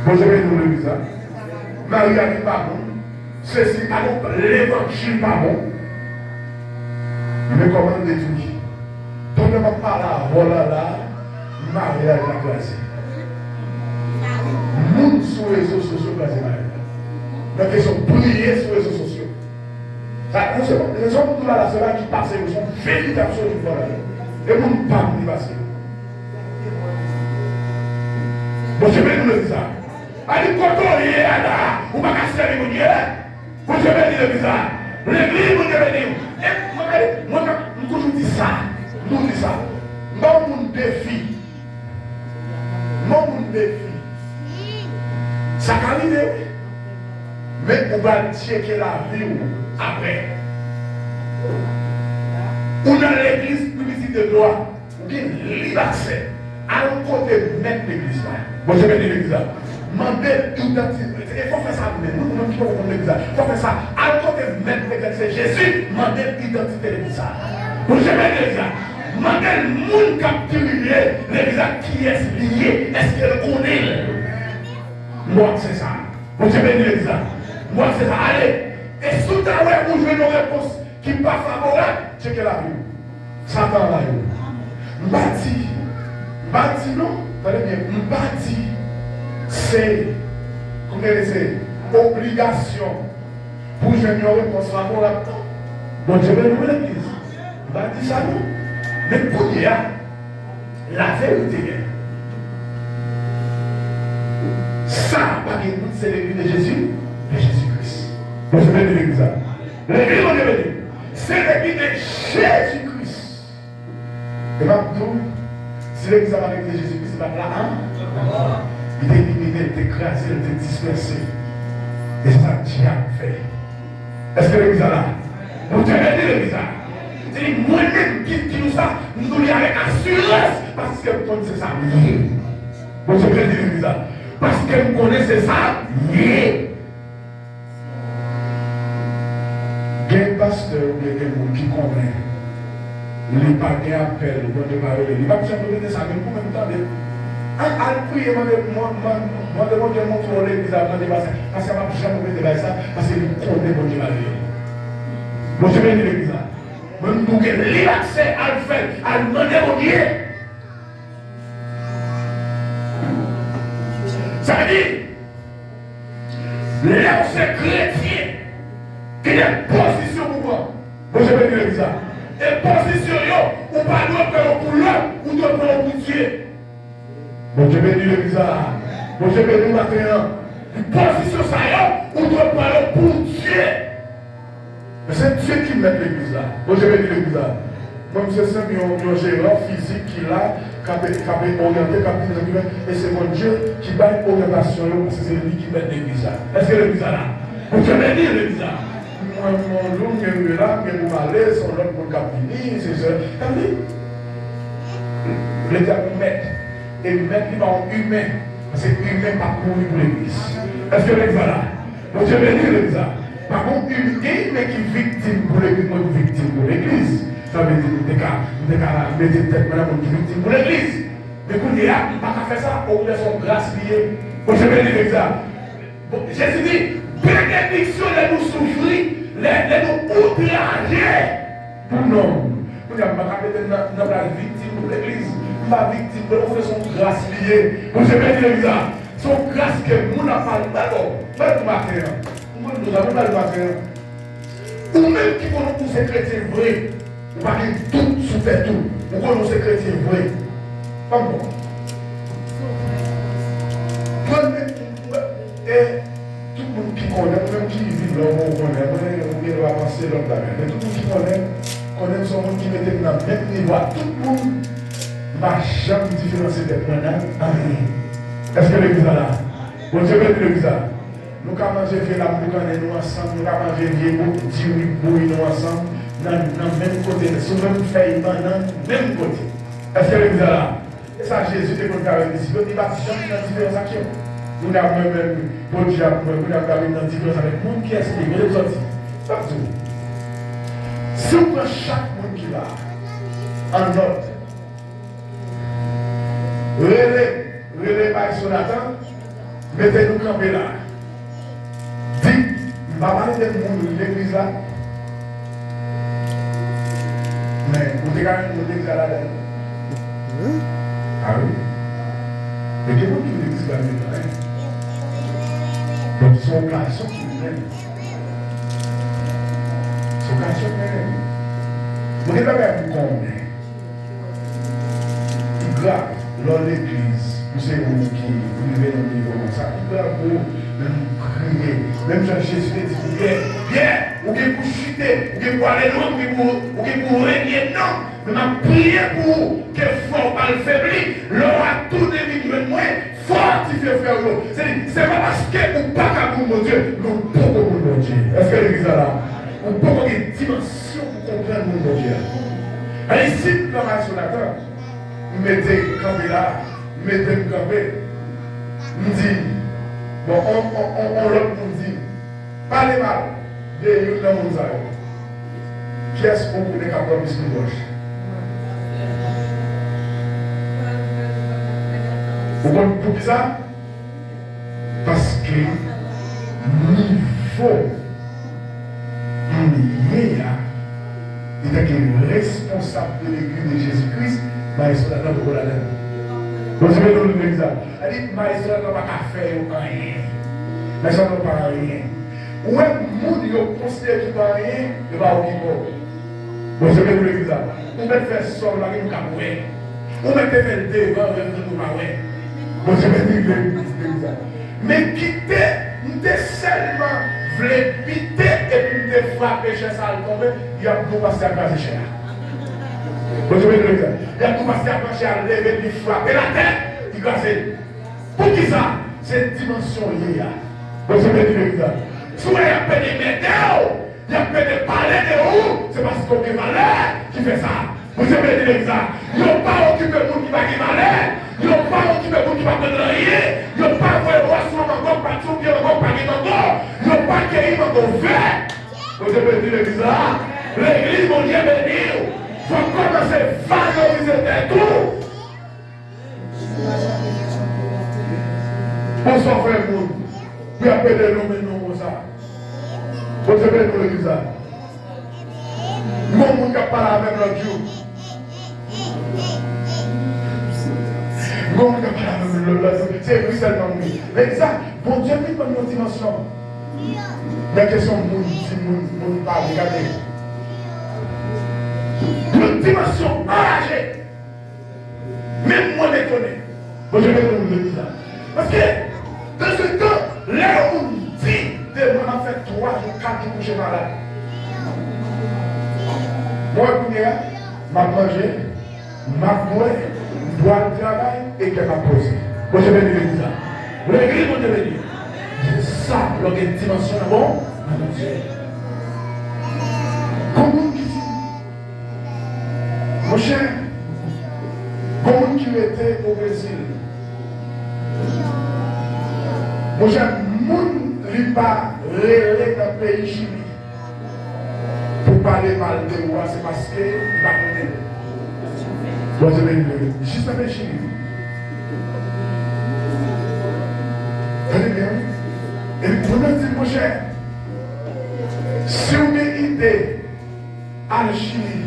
Bon, je vais nous le dire. Marie a dit pas bon. Ceci, alors l'évangile pas bon. Mais comment on dit? Donne-moi pas là, voilà là, Marie a été classée. Nous, sur les réseaux sociaux, classés Marie. La question briller sur les réseaux sociaux. Ça, non, c'est bon. Les gens qui sont là, c'est là qui passent, ils sont véritables sur le voilà. Et vous ne pas nous passer. Bon, je vais nous le dire ça. Allez, quand on est là, on va casser les mouillés. Bon, je vais dire le bizarre. L'église, vous devez dire. Et moi, quand je dis ça, nous disons ça. Non, mon défi. Non, mon défi. Ça arrive, oui. Mais on va checker la vie après. Ou dans l'église publicité de droit, ou bien libre accès. À l'autre côté, mettre l'église là. Bon, je vais dire l'église là. Mandez l'identité. Il faut faire ça même. Nous, nous qui pouvons faire l'église là. Il faut faire ça. À l'autre côté, mettre l'église, c'est Jésus. Mandez l'identité de l'église là. Bon, je vais dire l'église là. Mandez le monde capturé, l'église là, qui est lié. Est-ce qu'elle connaît? Moi, c'est ça. Bon, je vais dire l'église là. Moi, c'est ça. Allez. Et sous ta ouais, vous jouez nos réponses qui ne sont pas favorables, checkez la vie. Satan là. Bâti, non? Attendez bien. Bâti, c'est, comment c'est, obligation pour jouer nos réponses favorables. Bon, je vais nous l'église. Bâti, ça non. Mais pour dire, la vérité, ça, pas que c'est l'église de Jésus, de Jésus-Christ. Bon, je vais dire l'église. L'église, on devait dire, c'est l'église de Jésus-Christ. Et maintenant, si l'église a l'église de Jésus-Christ, c'est pas là, hein? Il était éliminé, il était écrasé, il était dispersé. Et ça, Dieu a fait. Est-ce que l'église est là? Vous devez dire l'église. C'est moi-même qui nous ça, nous le dis avec assurance, parce que vous connaissez ça. Vous devez dire l'église. Parce que vous connaissez ça. Il y a un pasteur ou bien quelqu'un qui connaît, il n'est pas bien appel, il ne va pas il va simplement ça, mais vous même temps, à prier, moi, demande Dieu montre l'église, parce qu'il m'a jamais fait ça, parce qu'il connaît mon Dieu la vie. Bon, je vais dire l'église. Même pour que l'accès à le faire, à demander mon Dieu. Ça veut dire, là, c'est chrétien. Qui est position pour moi. Bon, je vais dire ça. Et position, ou pas doit prendre pour l'homme, ou doit prendre pour Dieu. Bon, je vais dire ça. Bon, je vais dire maintenant. Position, ça y ou doit prendre pour Dieu. Mais c'est Dieu qui met l'église là. Bon, je vais dire l'église là. Moi, je sais qu'il y a un gérant physique qui l'a, qui a orienté, et c'est mon Dieu qui bat une orientation, parce que c'est lui qui met l'église là. Est-ce que l'église là? Bon, je vais dire l'église là. Mon loup, qui est là, qui est malais, son homme pour capiner, c'est ça. L'État mettre. Et mettre les parents humains. Parce que humain pas pour l'église. Est-ce que l'église là? Donc je vais dire l'église là. Par contre, une humain qui est victime pour l'église, moi je suis victime pour l'église. Ça veut dire que nous avons mettre tête madame qui est victime pour l'église. Mais quand il y a, pas qu'à faire ça, on laisse son grâce liée. Donc je vais dire l'église là. Jésus dit, bénédiction de nous souffrir. Les nous outrager pour nous. Nous n'avons pas la victime pour l'église. La victime pour nous, son grâce liée. Vous savez l'église, son grâce que nous n'avons pas le ballon. Pas le matin. Nous n'avons pas le matin. Ou même qui connaissent tous ces chrétiens vrais. Nous n'avons pas tout sous fait tout. Nous connaissons ces chrétiens vrais. Pas bon. Et tout le monde qui connaît, même qui vit là, on connaît, on va avancer l'homme là. Mais tout le monde qui connaît son monde qui met dans le même niveau. Tout le monde ne va jamais différencier des points là. Est-ce que l'église là? Bon, je vais dire l'église là. Nous avons mangé la boucane nous ensemble, nous avons mangé vieux bouillie nous ensemble, dans le même côté, sur le même feuille, dans le même côté. Est-ce que l'église là? Et ça, Jésus est comme avec les disciples, il va jamais dans différentes actions. Nous avons même, pour Dieu, nous avons une différence avec le monde qui est expliqué, les autres. Pas tout. Si on prend chaque monde qui l'a, en note, relais par Jonathan, Mettez-nous camper là. Dites, je vais parler de l'église là. Mais vous avez quand même une église là. Ah oui. Mais quel est l'église là? Donc, son garçon qui vient. Son garçon qui vient. Vous n'avez pas vous combien. Il grave dans l'église. Vous savez, vous qui vivez dans le niveau comme ça. Il grave vous, même crier. Même Jean-Jésus dit, viens, ou bien pour chuter, ou bien pour aller loin, ou bien pour régner. Non, mais m'a prié pour vous, que fort pas le faibli, l'aura tout diminué de moi, fortifié frère. C'est pas parce que vous pas qu'à vous, mon Dieu, nous pouvons vous, mon Dieu. Est-ce que l'église est là? Vous pouvez avoir une dimension pour comprendre mon Dieu. Et ici, dans ma sonateur, mettez campé là, mettez le campé. On dit, bon, on l'autre nous dit, parlez mal de nous dans mon zèle. Qui est-ce qu'on connaît qu'à quoi plus que gauche? Vous comprenez pour qui ça? Parce que niveau il est responsable de l'église de Jésus-Christ, mais il est là pour la donne. Vous savez, nous le disons. Elle dit, mais il est là pour faire rien. Mais ça ne va pas rien. Ou même, nous, nous considérons qu'il ne va rien, il va au niveau. Vous savez, nous le disons. Ou même faire ça, là, nous avons. Ou même faire le débat, nous avons. Vous savez, nous le disons. Mais quitter, nous seulement. Vous voulez piter et puis vous frapper chez ça, il y a tout passé à passer chez là. Vous savez le dire? Il y a tout passé à passer à lever, il frapper la tête, il casse. Pour qui ça? C'est une dimension liée. Vous savez le dire? Si vous avez un peu de météo, il y a un peu de parler de où, c'est parce qu'on est malin qui fait ça. Vous savez le dire? Ils n'ont pas occupé le monde qui va être malin. Ils n'ont pas occupé le monde qui va être rien. Ils n'ont pas envoyé le roi sur le mango, pas tout, bien le mango, pas les mango. Ils n'ont pas accueilli mon fait. Vous avez dit l'église là? L'église, mon Dieu béni. Il faut commencer à valoriser des tout. Bonsoir frère Moune. Puis après de nous maintenant comme ça. Vous avez dit l'église là? Mon monde qui a parlé avec l'autre jour. Mon monde qui a parlé avec l'autre jour. C'est lui seulement lui. Mais ça, bon Dieu, il pas une dimension. Mais question de mon pas regarder. Une dimension enragée. Même moi m'étonné. Bon, je vais vous le dire. Parce que dans ce temps, là où on dit, de moi en fait 3 ou 4 jours couché malade. Moi, je mangé, je bois, je dois le travail et que je posé. Bon, je vais vous le dire. L'église, vous devez dire. Ça, l'autre dimension bon, comment qui dit, mon cher, comment qui était au Brésil, mon cher, mon n'est pas relé dans le pays Chili pour parler mal de moi, c'est parce qu'il va connaître. Bon, je vais dire, juste avec Chili. Tenez bien. Et vous me dites, mon cher, si vous avez une idée à la Chili,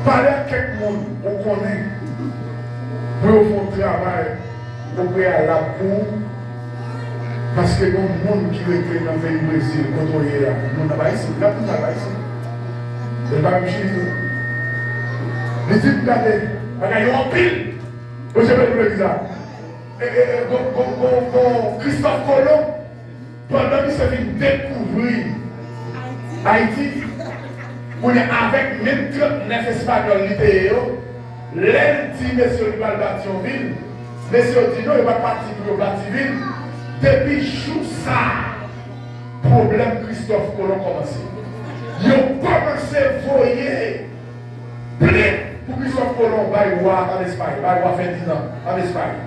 parlez à quelqu'un qu'on connaît, pour faire un travail, pour faire la cour, parce que le monde qui est dans le pays du Brésil, quand on est là, le monde n'a pas ici, là, tout n'a pas ici. C'est pas une Chili. Les types regardez, ils ont pile. Vous savez le dire. Christophe Colomb, pendant qu'il s'est fait découvrir Haïti, on est avec même 39 Espagnols littéraires, l'aile dit, messieurs, il va le bâtir en ville, messieurs, dit non, il va partir pour le bâtir ville, depuis chou ça, problème Christophe Colomb commencé. Ils ont commencé à voyer plein pour Christophe Colomb, va y voir en Espagne, va y voir Ferdinand en Espagne.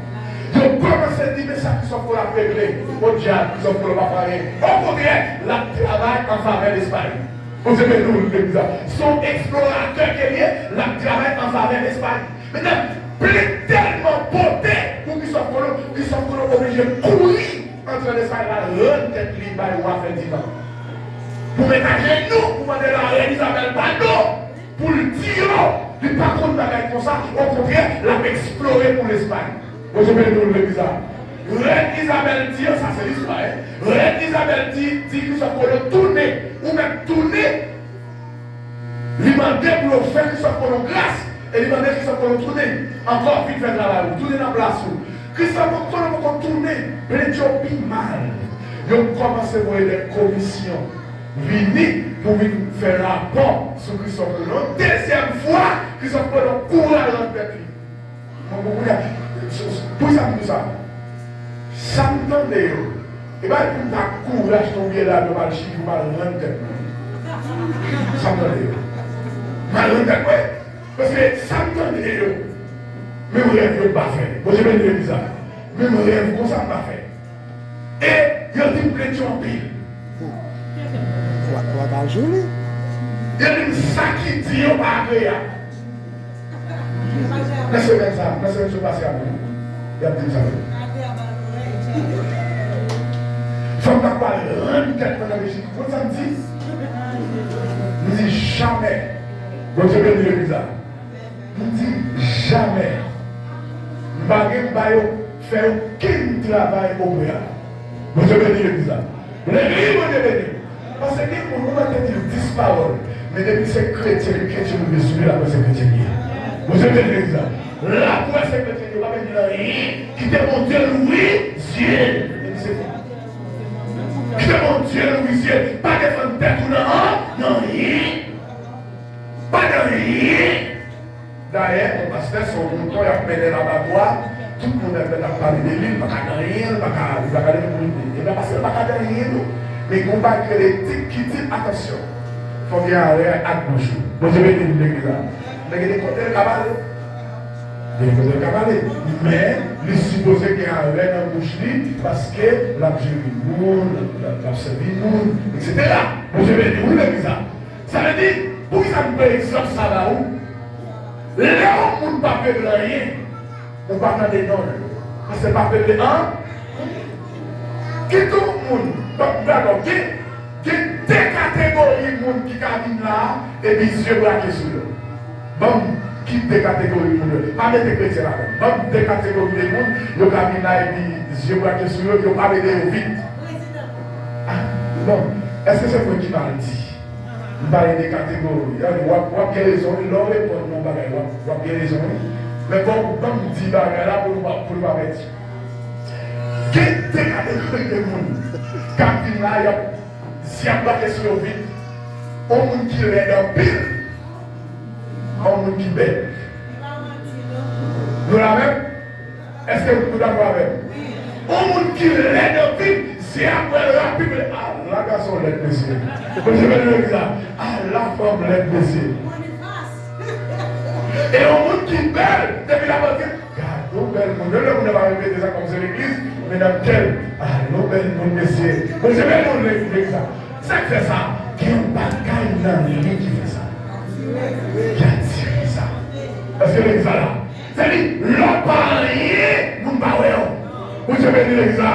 Ils ont commencé à dire, mais ça, Christophe Colomb a réglé. Au diable, Christophe Colomb va faire. Au contraire, la travail en faveur d'Espagne. Vous savez, nous, son explorateur qui est lié, la travail en faveur d'Espagne. Maintenant, tellement porté pour Christophe Colomb obligé de courir entre les salles, rendre tête libre et roi Ferdinand. Pour mettre à genoux, pour demander la reine Isabelle pardon, pour le dire, il pas contre bagaille comme ça, au contraire, l'a exploré pour l'Espagne. Moi je vais nous le dire ça. Reine Isabelle dit, ça c'est l'histoire, Reine Isabelle dit Christophe Colomb tourner, ou même tourner, lui demander pour faire Christophe Colomb grâce, et lui demander Christophe Colomb tourner, encore vite faire travail, tourner dans la place. Christophe Colomb tourner, l'Éthiopie mal. Ils ont commencé à voir des commissions. Venir pour faire rapport sur Christophe Colomb. Deuxième fois, Christophe Colomb courage dans le peuple. Pour ça, ça me donne. Et bien, pour ta courage, tomber là, de mal chiffre, mal rendre tête. Ça me donne. Mal rendre tête, parce que ça me donne. Mais mon rêve, je ne pas faire. Moi, je vais dire ça. Mais mon rêve, comme ça, je ne pas faire. Et il y a des plaintes en pile. Il y a des sacs qui disent qu'on va agréer. Laissez-moi ça, laissez-moi passer à vous. Il y a des ça. Il faut pas rendre tête pendant la Belgique. Vous ça me dit? Je dis jamais. Bon, je vais dire ça. Je dis jamais. Je ne vais pas faire aucun travail au préalable. Bon, je vais dire ça. Les livres de venir. Parce que pour nous, on a dit 10 paroles. Mais depuis ces chrétiens, les chrétiens nous veulent subir la presse chrétienne. Vous avez dit ça. La presse chrétienne, on va dire rien. Qui était mon Dieu, Louis, Dieu. Qui était mon Dieu, Louis, Dieu. Pas de frontières ou non, rien. Pas de rien. D'ailleurs, mon pasteur, son mouton, il a mené l'abattoir. Tout le monde a parlé de lui, il n'a pas de rien, il n'a pas de rien. Il n'a pas de rien. Mais on va créer des qui disent attention. Il faut bien aller à gauche. Moi, je vais dire l'église là. Il y a des côtés de cabaret. Des côtés de cabaret. Mais il suppose qu'il y a un rêve dans la bouche parce que la géré le monde, la servi le monde, etc. Moi, je vais dire où l'église là. Ça veut dire, pour qu'ils aient un exemple, ça va où? Là où on ne peut pas faire rien, on va pas des noms. Parce que c'est pas faire de un. Qui tout le monde? Donc, d'accord, il y a des catégories de monde qui viennent là et puis yeux braqués sur eux. Bon, qui des catégories de monde? Pas des chrétiens là. Bon, des catégories de monde, ils viennent là et puis yeux braqués sur eux, ils ne vont pas venir vite. Bon, est-ce que c'est moi qui m'a dit? Je parle des catégories. Il y a des raisons, il leur répond mon bagage, il y a des raisons. Mais bon, on dit bagage là pour ne pas mettre. Qui des catégories de monde? Quand il y a si on va sur le vide, on monde qui est dans pile, on monde qui bête. Nous la même? Est-ce que vous êtes d'accord avec? On monde qui est dans pile, si après rapide, ah, la garçon l'aide baissée. Je vais le dire, ah, la femme l'aide baissée. Et on monde qui est belle, depuis la voiture, regarde, belle, on ne va pas répéter ça comme c'est l'église. Mesdames, quelle? Ah, non, belle, non, messieurs. Mais je vais vous l'expliquer ça. Ça fait ça. Quel bagaille dans lui qui fait ça? Qui a tiré ça? Parce que l'église là, c'est-à-dire, l'on parle rien, nous ne parlons pas. Vous savez dire ça?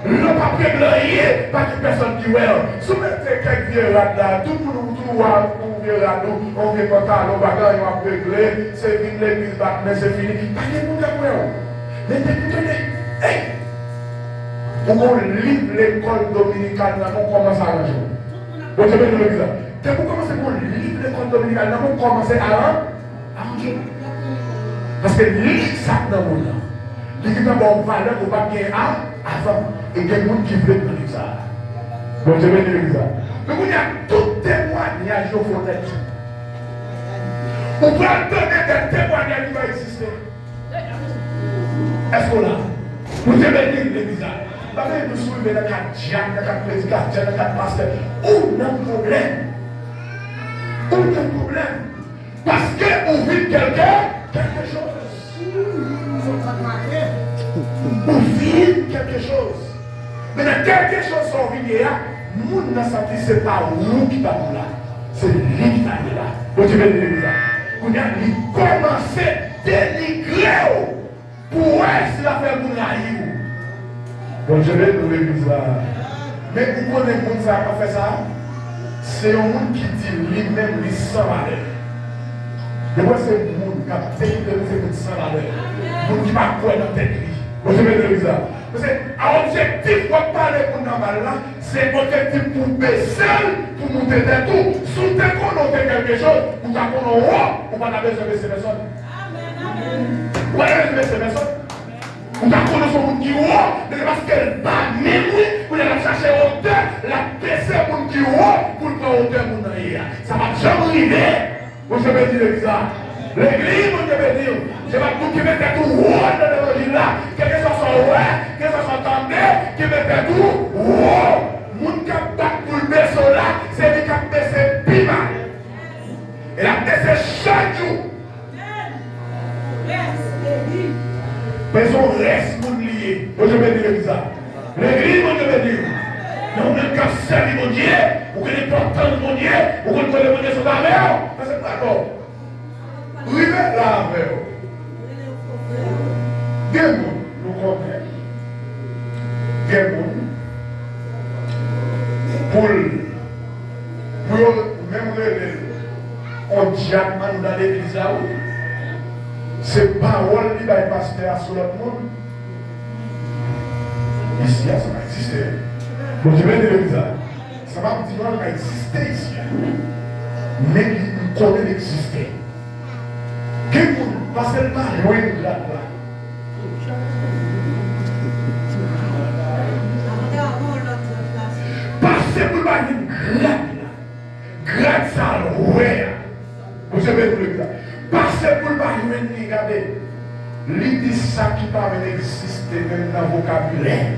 L'on pas pris rien, pas de personne qui voit. Soumettez quelques vieux là, tout pour nous, tout vieux là, nous, on vient content, on va gagner, on va régler, c'est fini, l'église va, mais c'est fini. Pas de monde qui voit. Mais écoutez, hey! Pour qu'on livre l'école dominicale, on commence à arranger. Vous savez de l'église. Dès qu'on commence à livre l'école dominicale, on commence à arranger. Parce que livre ça dans le monde. L'église a une valeur qu'on va bien avant. Et il y a des gens qui veulent dans l'église. Vous savez de l'église. Mais il y a tout témoignage au fond d'être. On peut donner des témoignages qui vont exister. Est-ce qu'on a? Vous savez de l'église. Parce que nous sommes dans le cadre diable, dans le cadre prédicateur, dans le cadre pasteur. Où n'a problème? Où n'a problème? Parce qu'on vit quelque chose. On vit quelque chose. Mais dans quelque chose qu'on vit là, nous n'a senti ce n'est pas nous qui sommes là. C'est lui qui est là. Vous savez de l'église. On a commencé à dénigrer. Pour elle, c'est l'affaire pour la bon, je vais nous l'église là. Mais vous connaissez le monde qui a fait ça? C'est un monde qui dit lui-même, lui sans valeur. Et moi, c'est le monde qui a fait de sans valeur. Le monde qui m'a quoi dans tête lui. Bon, je vais nous l'église là. Parce que l'objectif pour parler pour nous là, c'est l'objectif pour baisser, pour monter des tout. Sous tes qu'on quelque chose, pour qu'on on va pas besoin de ces personnes. Amen. Vous avez besoin de ces personnes. Vous avez son monde qui est mais parce qu'elle bat même oui, vous allez chercher hauteur, la baisser pour monde qui est pour le prendre hauteur pour nous. Ça va jamais arriver. Vous savez dire ça. L'église, vous devez dire, je vais tout qui mettait tout haut dans l'évangile là, quel que soit son ouais, quel que soit son tendé, qui mettait tout haut. Moun qui a battu pour le berceau là, c'est lui qui a baissé plus mal. Et la baissé chaque jour. Mais on reste mon lié. Moi je vais dire ça. L'église, moi je vais dire. Non, on a qu'à servir mon Dieu, ou que les porteurs de mon Dieu, ou que les mon Dieu sont avec eux. Mais c'est pas bon. Rive là avec eux. Des gens nous connaissent. Des gens pour même on diamant dans l'église là. C'est parole qui va passer à sur l'autre monde. Ici, ça va exister. Bon, je vais dire ça. Ça va me dire qu'il va exister ici. Mais il connaît l'exister. Parce qu'elle va loin de là. Parce que vous avez une grade ça, ouais. Vous avez dire ça. Parce que vous avez regardez. L'idée dit ça qui parle d'exister même dans le vocabulaire.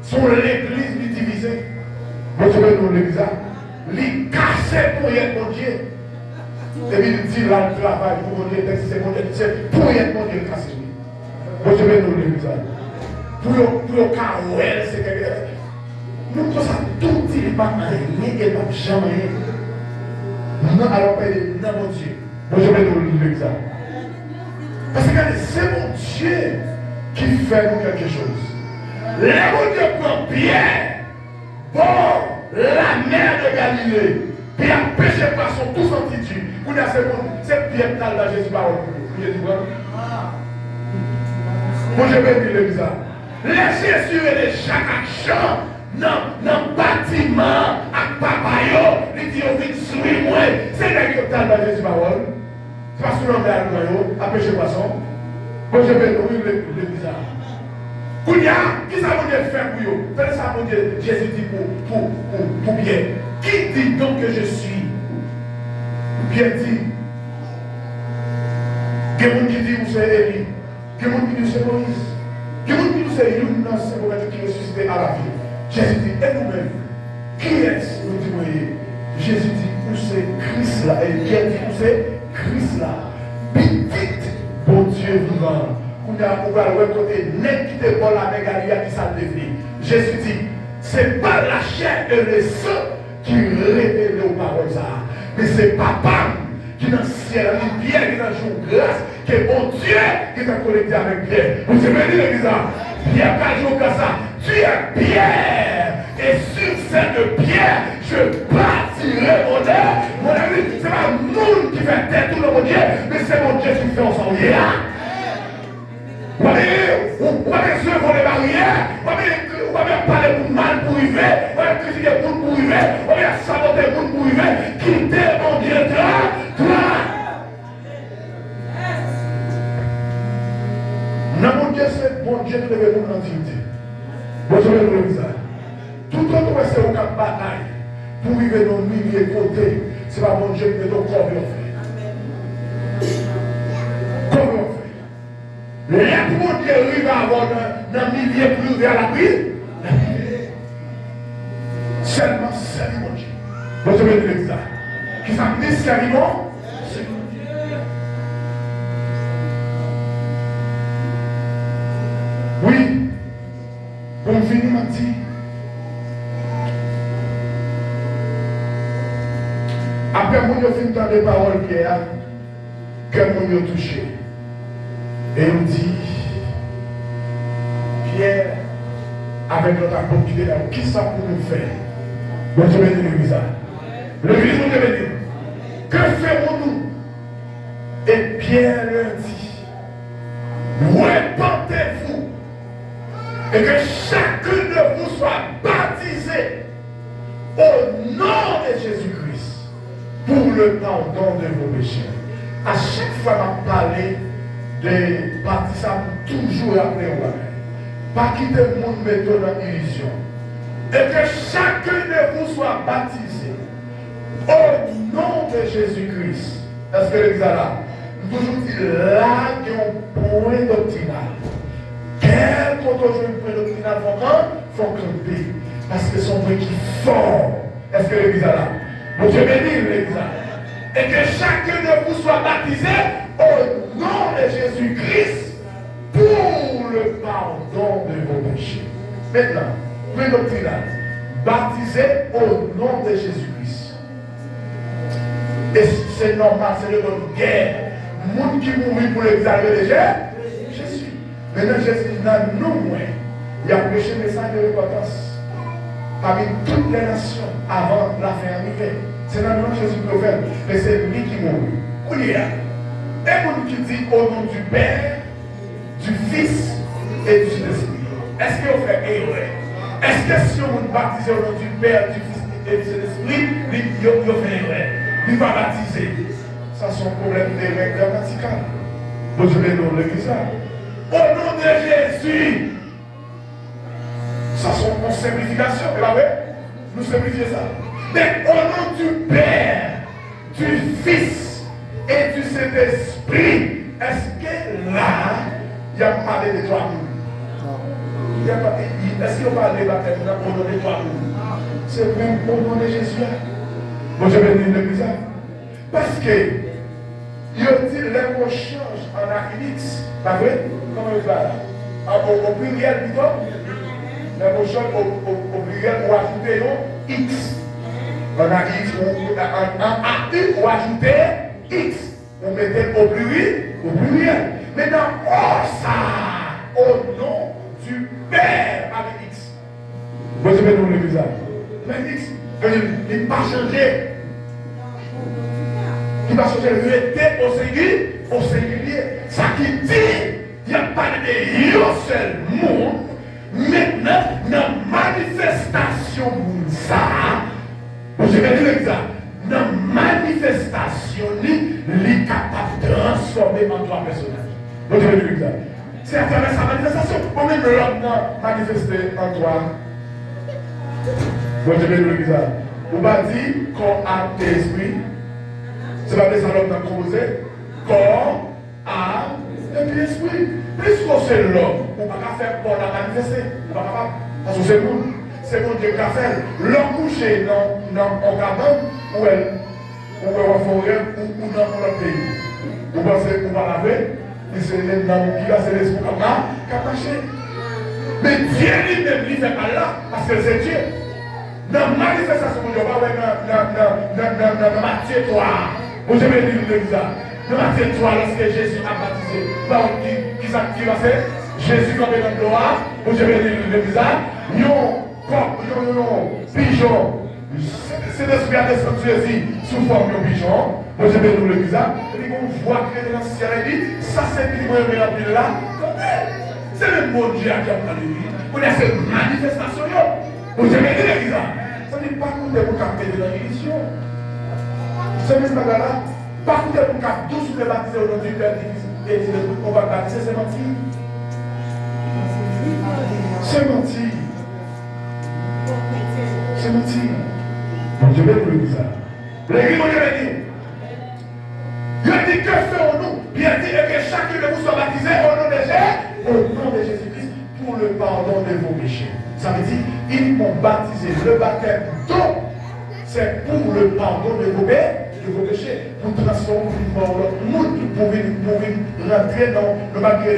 Sur l'église divisée, vous savez nous l'église, les casser pour y être mon Dieu. Et puis il dit là le travail pour mon Dieu, c'est mon Dieu, c'est pour y être mon Dieu cassé. Vous savez nous l'église, pour le carouel, c'est quelque chose. Nous comme ça, tout il n'est pas rien, il n'est pas jamais. Non, alors non mon Dieu. Vous savez nous l'église. Parce que c'est mon Dieu qui fait nous quelque chose. Le bon Dieu prend Pierre, bon, la mer de Galilée, puis a pêché poisson tous en titu. Vous dire c'est Pierre qui a la Jésus parole. Vous avez dit quoi? Moi je vais dire l'église. Laissez sur les chaque champ dans le bâtiment avec papa, il dit on vient suivre moi. C'est là qui a la Jésus parole. C'est parce que l'on est à pêcher poisson. Moi je vais dire l'église. Kounia, qui ça veut dire faire pour vous? Faites ça pour Dieu. Jésus dit pour Pierre. Qui dit donc que je suis? Pierre dit. Quelqu'un qui dit où c'est Élie. Quelqu'un qui dit où c'est Moïse. Quelqu'un qui dit où c'est Younas, c'est pour qui ressuscité à la vie. Jésus dit, et nous-mêmes, qui est-ce? Nous disons, Jésus dit, où c'est Christ là? Et Pierre dit, où c'est Christ là? Petit, bon Dieu vivant. On va le côté net qui te vole avec Galia qui s'est devenu. Jésus dit, ce n'est pas la chair et le sang qui révèlent aux paroles ça. Mais c'est papa qui dans le ciel, Pierre qui dans le jour grâce, qui est bon Dieu qui t'a connecté avec Pierre. Vous savez dire l'église ça? Pierre pas jour comme ça. Tu es Pierre. Et sur cette pierre, je bâtirai mon œuvre. Mon ami, ce n'est pas le monde qui fait tête tout le monde Dieu, mais c'est mon Dieu qui fait ensemble. Vous avez besoin pour les barrières, vous avez parlé pour mal pour arriver, vous avez critiqué pour arriver, vous avez saboté pour arriver, quittez mon Dieu, toi. Non, mon Dieu, c'est mon Dieu qui devait nous l'antivité. Vous savez le ça. Tout autre, c'est au camp de bataille. Pour arriver dans le milieu côté, ce n'est pas mon Dieu qui met ton corps en fait. Là, tout le monde qui arrive à avoir un milieu plus vers la vie, seulement c'est mon Dieu. Vous savez de ça. Qui s'appelle sérieusement, c'est mon Dieu. Oui, Pour finir, m'a dit, après mon fin de temps de parole Pierre, que mon touché. Et il dit, Pierre, avec notre apôtre qui est là, qui ça pour nous faire? Bon Dieu bénit l'église. L'église nous bénit. Que ferons-nous? Et Pierre leur dit, repentez-vous et que chacun de vous soit baptisé au nom de Jésus-Christ pour le pardon de vos péchés. À chaque fois qu'on parle de baptême, toujours après moi. Pas quitter le monde mettre dans l'illusion. Et que chacun de vous soit baptisé au nom de Jésus-Christ. Est-ce que l'église là? Nous toujours dit là qu'il y a un point doctrinal. Quel point doctrinal faut camper? Parce que son point qui est fort. Est-ce que l'église là? Bon Dieu bénit l'église. Et que chacun de vous soit baptisé au nom de Jésus-Christ pour le pardon de vos péchés. Maintenant, point doctrinal. Baptisé au nom de Jésus-Christ. Et c'est normal, c'est le bonne guerre. Le monde qui mourit pour l'examen de Jésus. Maintenant, Jésus n'a nous moins. Il a prêché le message de repentance parmi toutes les nations avant la fin arrivée. C'est dans le nom de Jésus que fait. Mais c'est lui qui mourit. Où il y a un monde qui dit au nom du Père, du Fils et du Saint-Esprit. Est-ce qu'il fait erreur? Est-ce que si on baptise au nom du Père, du Fils et du Saint-Esprit, il fait erreur? Il va baptiser. Ça, c'est un problème de règle grammaticale. Vous devez nous le dire. Au nom de Jésus. Ça, c'est une simplification. Vous voyez? Nous simplifions ça. Mais au nom du Père, du Fils et du Saint-Esprit, est-ce que là, il y a parlé de toi? Est-ce qu'il y a parlé de baptême au nom de toi? C'est même au nom de Jésus. Bon, je vais dire l'église. Parce que, il dit les mots changent en acrylique. Pas vrai? Comment il va là? Au pluriel, plutôt. Les mots changent au pluriel pour ajouter un X. En acrylique, en AU, pour ajouter X. On mettait au pluriel. Maintenant, oh ça, au nom du Père avec X. Vous avez nous l'église. Mais X, il n'a pas changé. Il va changer le été au singulier. Ça qui dit, il n'y a pas de seul monde. Maintenant, dans la manifestation de ça, vous avez dit l'exemple, dans la manifestation, il est capable de transformer en trois personnages. Vous avez dit l'exemple. C'est à travers sa manifestation, on même l'homme manifesté en toi. Vous avez dit l'exemple. On va dire qu'on a l'esprit. C'est pas ça l'homme dans causé. Corps, âme et puis esprit. Plus qu'on c'est l'homme, on ne peut pas faire pour la manifester. On ne peut pas. Parce que c'est bon. C'est bon Dieu qui a fait. L'homme couché dans un cabane où elle en forêt ou dans notre pays. Vous pensez qu'on va laver? Et c'est dans qui a c'est l'esprit comme ça qui a caché. Mais Dieu lui-même, il ne fait pas là parce que c'est Dieu. Dans la manifestation de Dieu, dans Matthieu 3. Vous avez dit l'église. Dans Matthieu 3, lorsque Jésus a baptisé, qui va faire? Jésus comme dans le droit. Vous avez dit l'église. Pigeon. C'est l'esprit a descendu Jésus sous forme de pigeon. Vous avez dit l'église. Et puis on voit que dans le ciel, il dit, ça c'est le premier rempli là. C'est le bon Dieu qui a parlé. Vous avez cette manifestation. Vous avez dit l'église. Ça n'est pas que vous capter de la religion. Ce même bagage-là, pas que vous capter tout ce que vous baptisez au nom du Père et du Fils, on va baptiser, c'est menti. C'est menti. C'est menti. Je vais vous le dire ça. L'église, on avait dit. Il a dit que ferons-nous? Bien dit que chacun de vous soit baptisé au nom de Jésus-Christ pour le pardon de vos péchés. Ça veut dire, ils m'ont baptisé. Le baptême, donc, c'est pour le pardon de vos péchés. Pour transformer le monde, pour rentrer dans le bac de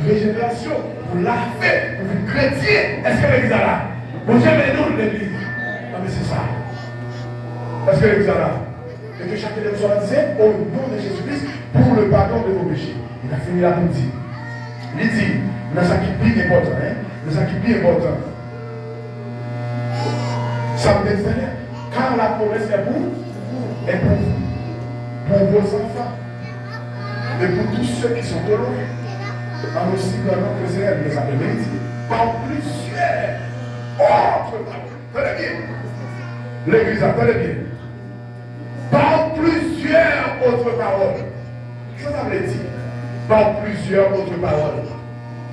régénération. pour la fête, pour une chrétien. Est-ce que l'église est là? Bon Dieu, mais nous, l'église. Non, mais c'est ça. Est-ce que l'église est là? Et que chacun de nous soit disait, au nom de Jésus-Christ, pour le pardon de vos péchés. Il a fini là pour dire. Il dit, dans ce qui est plus important, dans ce qui est plus important. Ça me dit, car la promesse est pour vous, pour vos enfants, et pour tous ceux qui sont de loin. En aussi grand que le Seigneur nous a permis, par plusieurs autres paroles. Tenez bien. L'église, attendez bien. Par plusieurs autres paroles. Qu'est-ce que ça veut dire? Par plusieurs autres paroles.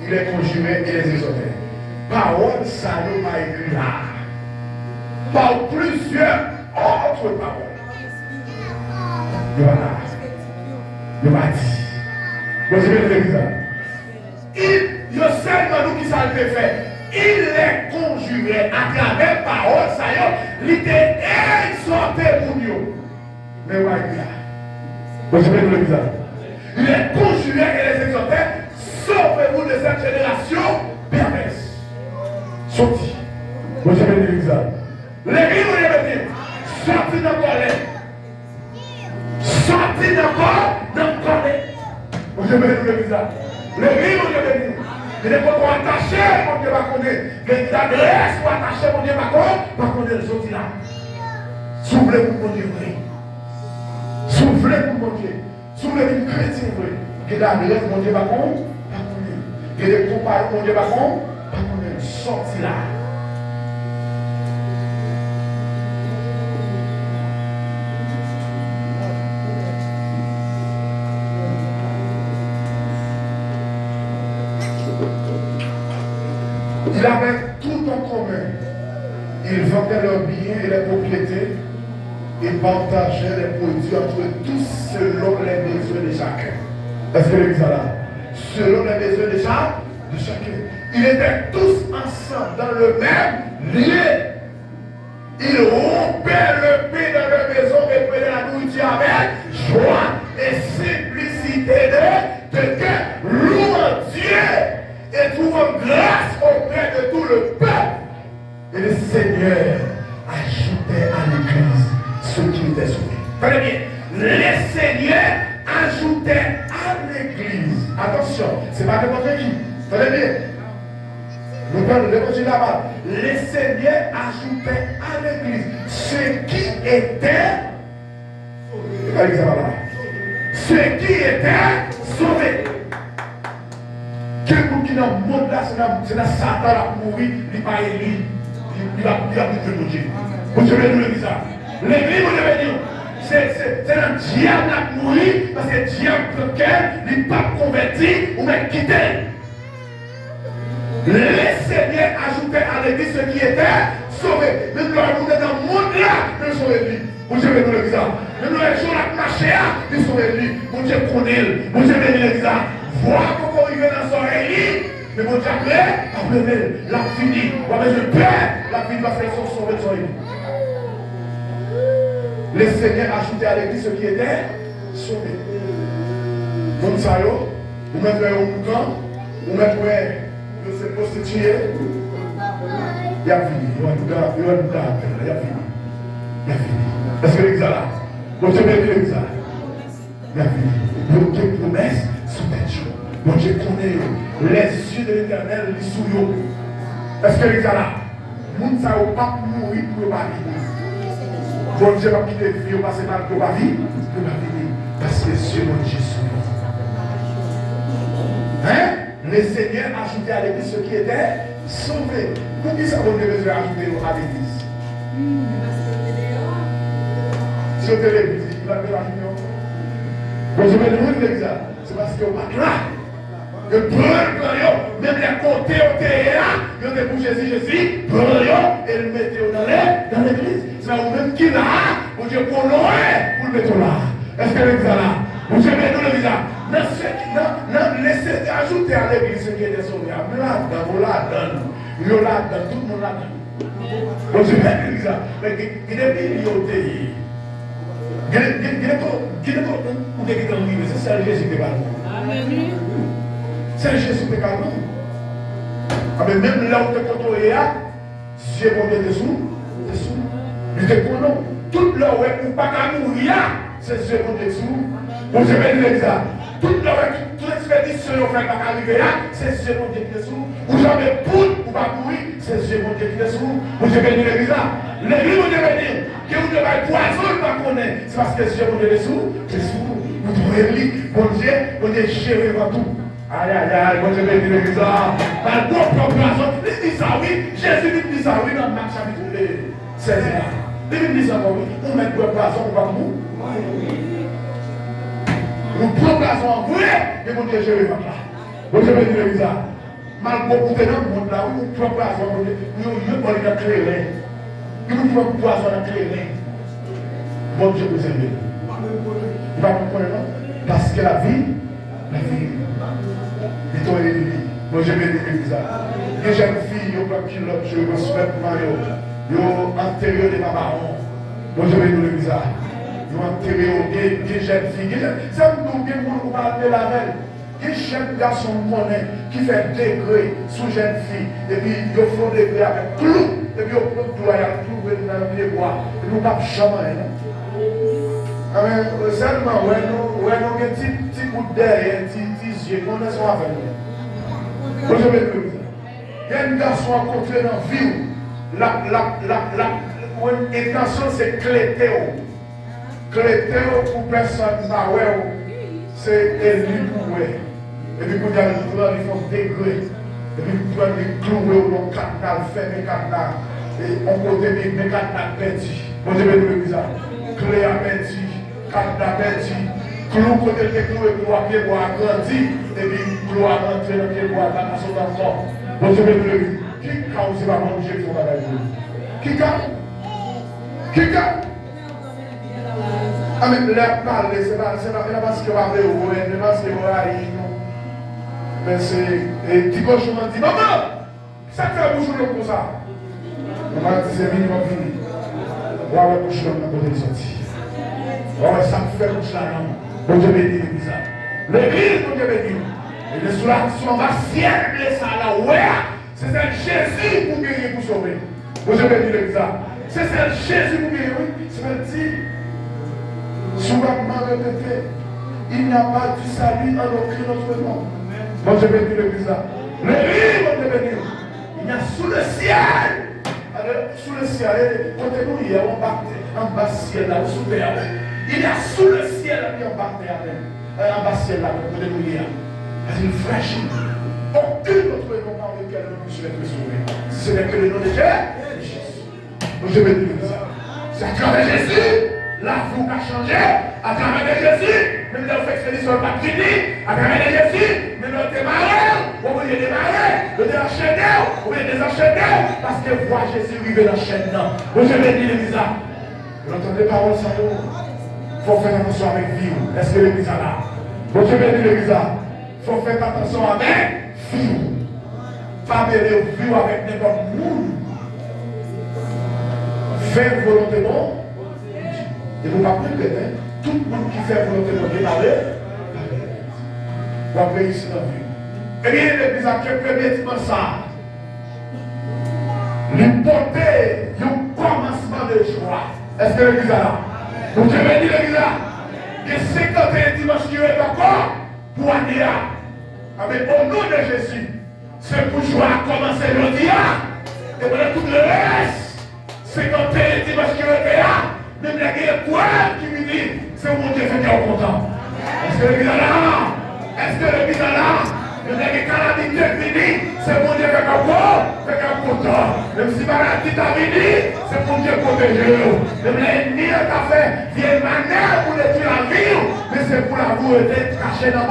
Il est conjuré et les exhortait. Parole, ça nous m'a écrit là. Par plusieurs autres paroles. Voilà. Il m'a dit. Vous avez l'église. Il sait dans nous qui ça le fait. Il est conjuré à travers parole, ça y est, il était exhorté pour nous. Mais où est-ce que vous avez l'église? Il est conjuré et les exhortait. Sauvez-vous de cette génération perverse. Sorti. Vous avez l'église. L'église, vous avez dit, sorti dans le colère. Sorti dans le colère. Vous avez l'église. L'église, vous avez dit. Il est pas attaché, mon Dieu va connaître. Les adresses sont attachées, mon Dieu va connaître les autres là. Soufflez pour mon Dieu vrai. Soufflez pour mon Dieu. Soufflez une chrétien vrai. Que l'adresse, mon Dieu va connaître. Que les compagnons, mon Dieu va connaître. Sorti là. Il avait tout en commun. Ils vendaient leurs biens et les propriétés et partageaient les produits entre tous selon les besoins de chacun. Est-ce que l'église est là? Selon les besoins de chacun. Ils étaient tous ensemble dans le même lieu. Ils rompaient le pain dans leur maison et prenaient la nourriture avec joie et simplicité de cœur. Louant Dieu et trouvant grâce auprès de tout le peuple. Et le Seigneur ajoutait à l'église ceux qui étaient sauvés. Tenez bien, le Seigneur ajoutait à l'église. Attention, c'est pas n'importe qui. Tenez bien. Nous prenons l'évangile là-bas. Le Seigneur ajoutait à l'église ceux qui étaient sauvés. Ceux qui étaient sauvés. Quelqu'un qui dans le monde là, c'est dans Satan là pour mourir, il va élire, il va plus Dieu. Vous devez nous le dire ça. L'église, vous devez dire, c'est un diable là pour mourir, parce que le diable lequel, il n'est pas converti ou même quitté. Le Seigneur ajoutait à l'église ceux qui étaient sauvés. Même quand vous êtes dans le monde là, nous sommes élus. Vous devez nous le dire ça. Même les gens là qui marchaient, ils sont élus. Mon Dieu connaît. Vous devez nous le dire ça. Voir comment il vient dans son réel, mais mon Dieu après, la fini. On va je perds la vie parce qu'ils sont sauvés de son réel. Le Seigneur a ajouté à l'église ceux qui étaient sauvés. Vous savez, vous mettez un boucan, vous mettez de se prostituer, il y a fini. Il y a fini. Il y a fini. Est-ce que l'église est là? Vous devez dire l'église est là. Il y a fini. Vous avez une promesse. Mon Dieu connaît les yeux de l'éternel, les souillons. Est-ce que les gars là, nous ne savons pas mourir pour la vie. Bon Dieu va quitter les filles, passer mal pour la vie. Parce que les yeux de Dieu sont. Hein? Le Seigneur a ajouté à l'église ceux qui étaient sauvés. Pour qui ça vous devez ajouter à l'église? Sur l'église, il va faire la réunion. Bon, je vais le dire l'église. C'est parce qu'il n'y a pas là. Le brûle, même les côtés au théâtre, ils ont des pour Jésus, brûle, et le mettez dans l'église. C'est vous-même qui là, vous Dieu pour loin, pour le mettre là. Est-ce que l'église est là? Vous Dieu met dans l'église là. Non, laissez ajouter à l'église ce qui est sauvé. Mais là, vous la donne. Vous la donne, tout le monde la donne. Vous Dieu met l'église là. Mais il est bien au théâtre. C'est Jésus qui est calme. C'est Jésus qui est calme. Mais même là où tu es contrôlé, Dieu bon Dieu dessous, dessous. Il te connaît. Tout là où tu pas qu'à mourir, c'est Dieu bon Dieu dessous. Bon, je vais dire ça. Tout là où toute expédition qu'on fait pas arriver là, c'est Dieu bon Dieu dessous. Ou jamais pour pas mourir, c'est Dieu mon Dieu qui est dessous. Bon, je vais dire l'église là. L'église, mon Dieu va dire que vous devez poison, pas connaître. C'est parce que Dieu mon Dieu dessous, dessous. Vous devez bon Dieu gérer dans tout. Aïe, aïe, aïe, moi je vais dire l'église là. Par le propre poison, il dit ça, oui. Jésus dit ça, oui, dans Marc chapitre 16. Il dit ça, oui. On met le poison, on va mourir. Nous prenons poison, oui, et mon Dieu gérer dans là. Moi je vais dire l'église là. Malgré beaucoup de monde là, nous prenons poison, nous ne pouvons pas créer. Nous prenons poison dans créer. Bon Dieu vous aime. Vous ne comprenez pas? Parce que la vie, il est ennemi. Moi je vais dire ça. Les jeunes filles, ils ont pris l'autre, je respecte Mario. Ils ont enterré des mamarons. Moi je vais dire ça. Ils ont enterré des jeunes filles. C'est un nous qui nous parle de la veille. Des jeunes garçons qui fait degré sous jeune fille. Et puis ils font degré avec clou. Et puis ils prennent clou avec clou dans les bois. Et nous ne pouvons jamais. Seulement, nous avons un petit bout derrière, un petit yeux, nous sommes avec nous. Moi, je vais dire ça. Il y a un garçon rencontré dans la vie. L'intention, c'est clétéo. Clétéo pour personne, c'est élu pour eux. Et puis, pour dire, ils font degré. Et puis, pour les clouer au long, canal, fermer canal. Et on côté des canal perdu. Moi, je vais dire ça. Clé à perdu. Canada perdu, clou côté le clou et clou à pied bois grandi, et puis clou à rentrer dans le pied bois dans la sauce encore. Donc je vais te le dire, qui cause va manger pour la vie? Qui cause? Ah mais l'air parler, c'est pas parce que va aller au c'est parce que va aller mais c'est, et petit cochon m'a dit, maman, ça fait bouche comme ça. Maman dit, c'est minimum fini. Ouais, bouche l'homme dans le côté de sortie. Oh, ça me fait tout cela, non? Bon Dieu béni l'église. L'église, bon Dieu béni. Et le soir, si on va ciel, ça là, ouais, c'est un Jésus pour guérir, pour sauver. Bon Dieu béni l'église. C'est un Jésus pour guérir, oui. Ça veut dire, souvent répété, il n'y a pas du salut en aucun autre nom. Bon Dieu béni l'église. L'église, bon Dieu béni. Il y a sous le ciel. Alors, sous le ciel, côté nous, il y a un bas ciel là, sous terre. Il y a sous le ciel, et en bas terre, en bas ciel là, côté nous, il y a. Parce qu'il fraîchit. Aucun autre nom par lequel nous puissions être sauvés. Ce n'est que le nom de Jésus. Donc je vais dire ça. C'est à travers Jésus, la vie a changé. À travers Jésus, même dans l'expédition n'est pas finie. À travers Jésus, même dans tes marins, on peut les démarrer, on peut les enchaîner, on peut les enchaîner. Parce que voir Jésus arriver dans la chaîne. Donc je vais dire ça. Vous entendez les paroles, ça il faut faire attention avec vie. Est-ce que l'église est là? Bon, je vais dire l'église là. Il faut faire attention avec vie. Pas mêler vie avec n'importe monde. Faire volontairement. Et vous ne pouvez pas répéter. Tout le monde qui fait volontairement Dieu parler. Vous avez ici dans la vie. Eh bien, l'église a premièrement ça. L'hypothèse du commencement de joie. Est-ce que l'église est là? Donc je vais dire l'église là, il y a 51 dimanches qui est encore pour aller là. Avec au nom de Jésus, c'est pour joie à commencer aujourd'hui là. Et pendant tout le reste, 51 dimanches qui est là, même la guerre qui me dit, c'est mon Dieu qui est content. Est-ce que l'église est là? Est-ce que l'église est là? Même la calamité qui dit, c'est mon Dieu qui est content. Même si maladie t'a venu, c'est pour Dieu protéger. Même l'ennemi t'a fait, il y a une manière pour détruire la vie, mais c'est pour la vous être caché dans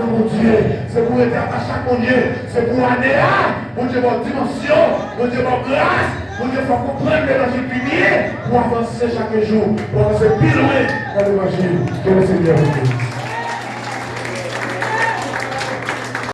mon Dieu. C'est pour être attaché à mon Dieu. C'est pour aller à mon Dieu, votre dimension, mon Dieu, votre grâce. Mon Dieu, il faut comprendre l'évangile publié pour avancer chaque jour, pour avancer plus loin dans l'évangile. Que le Seigneur vous bénisse.